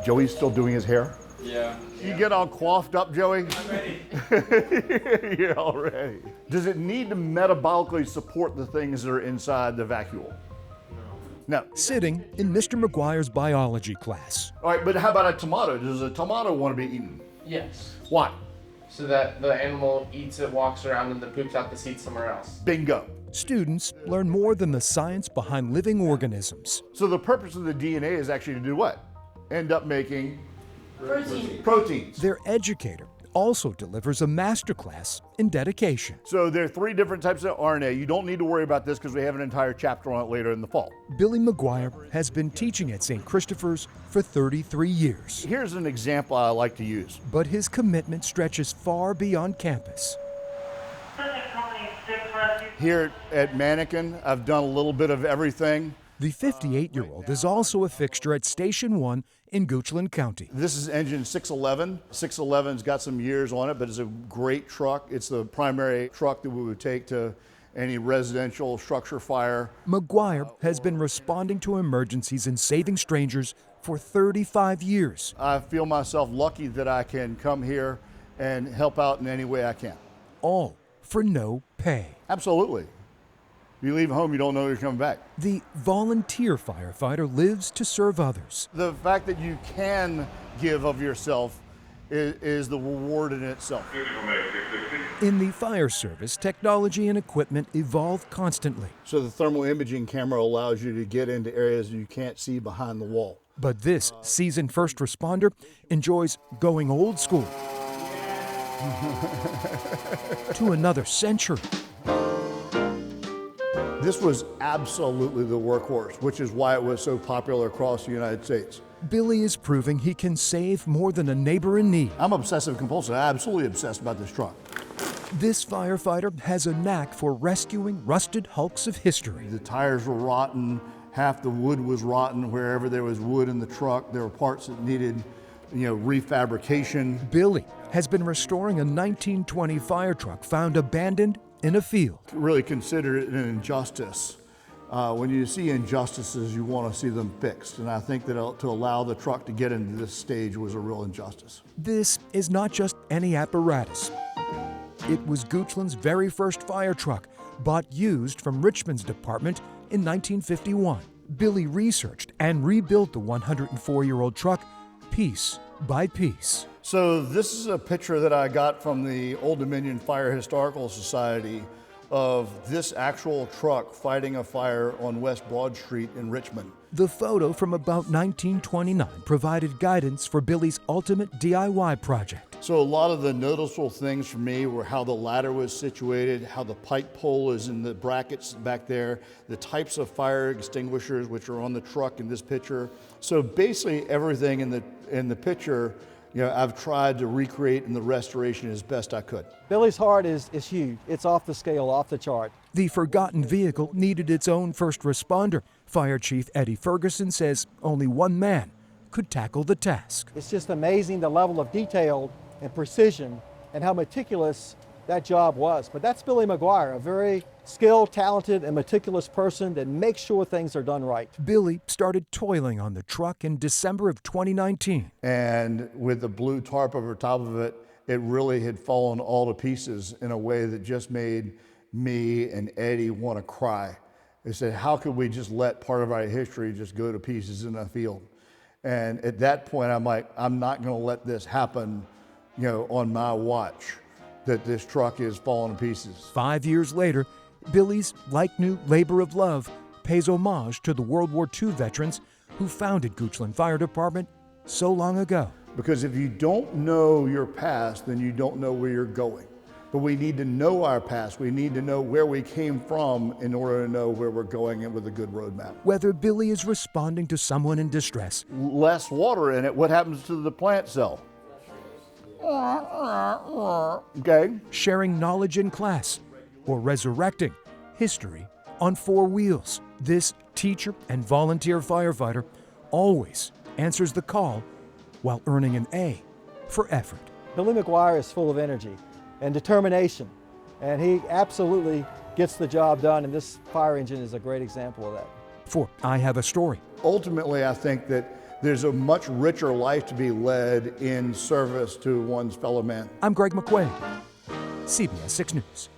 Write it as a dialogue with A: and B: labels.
A: Joey's still doing his hair?
B: Yeah.
A: You get all coiffed up, Joey?
B: I'm ready.
A: You're all ready. Does it need to metabolically support the things that are inside the vacuole? No.
C: Sitting in Mr. McGuire's biology class.
A: All right, but how about a tomato? Does a tomato want to be eaten?
B: Yes.
A: Why?
B: So that the animal eats it, walks around, and then poops out the seed somewhere else.
A: Bingo.
C: Students learn more than the science behind living organisms.
A: So the purpose of the DNA is actually to do what? End up making proteins.
C: Their educator also delivers a masterclass in dedication.
A: So there are 3 different types of RNA. You don't need to worry about this because we have an entire chapter on it later in the fall.
C: Billy McGuire has been teaching at St. Christopher's for 33 years.
A: Here's an example I like to use.
C: But his commitment stretches far beyond campus.
A: Here at Mannequin, I've done a little bit of everything.
C: The 58-year-old is also a fixture at Station 1 in Goochland County.
A: This is engine 611. 611's got some years on it, but it's a great truck. It's the primary truck that we would take to any residential structure fire.
C: McGuire has been responding to emergencies and saving strangers for 35 years.
A: I feel myself lucky that I can come here and help out in any way I can.
C: All for no pay.
A: Absolutely. You leave home, you don't know you're coming back.
C: The volunteer firefighter lives to serve others.
A: The fact that you can give of yourself is the reward in itself.
C: In the fire service, technology and equipment evolve constantly.
A: So the thermal imaging camera allows you to get into areas you can't see behind the wall.
C: But this seasoned first responder enjoys going old school to another century.
A: This was absolutely the workhorse, which is why it was so popular across the United States.
C: Billy is proving he can save more than a neighbor in need.
A: I'm obsessive compulsive. I'm absolutely obsessed about this truck.
C: This firefighter has a knack for rescuing rusted hulks of history.
A: The tires were rotten, half the wood was rotten. Wherever there was wood in the truck, there were parts that needed, refabrication.
C: Billy has been restoring a 1920 fire truck found abandoned in a field.
A: Really consider it an injustice. When you see injustices, you want to see them fixed. And I think that to allow the truck to get into this stage was a real injustice.
C: This is not just any apparatus. It was Goochland's very first fire truck, bought used from Richmond's department in 1951. Billy researched and rebuilt the 104-year-old truck piece by piece.
A: So this is a picture that I got from the Old Dominion Fire Historical Society of this actual truck fighting a fire on West Broad Street in Richmond.
C: The photo from about 1929 provided guidance for Billy's ultimate DIY project.
A: So a lot of the noticeable things for me were how the ladder was situated, how the pike pole is in the brackets back there, the types of fire extinguishers which are on the truck in this picture. So basically everything in the picture, I've tried to recreate in the restoration as best I could.
D: Billy's heart is huge. It's off the scale, off the chart.
C: The forgotten vehicle needed its own first responder. Fire Chief Eddie Ferguson says only one man could tackle the task.
D: It's just amazing the level of detail and precision and how meticulous that job was. But that's Billy McGuire, a very skilled, talented, and meticulous person that makes sure things are done right.
C: Billy started toiling on the truck in December of 2019.
A: And with the blue tarp over top of it, it really had fallen all to pieces in a way that just made me and Eddie want to cry. They said, how could we just let part of our history just go to pieces in a field? And at that point, I'm like, I'm not going to let this happen, on my watch, that this truck is falling to pieces.
C: 5 years later, Billy's like-new labor of love pays homage to the World War II veterans who founded Goochland Fire Department so long ago.
A: Because if you don't know your past, then you don't know where you're going. But we need to know our past. We need to know where we came from in order to know where we're going and with a good roadmap.
C: Whether Billy is responding to someone in distress,
A: less water in it, what happens to the plant cell? Okay.
C: Sharing knowledge in class, or resurrecting history on 4 wheels, this teacher and volunteer firefighter always answers the call while earning an A for effort.
D: Billy McGuire is full of energy and determination, and he absolutely gets the job done, and this fire engine is a great example of that.
C: For I Have a Story.
A: Ultimately, I think that there's a much richer life to be led in service to one's fellow man.
C: I'm Greg McQuaid, CBS 6 News.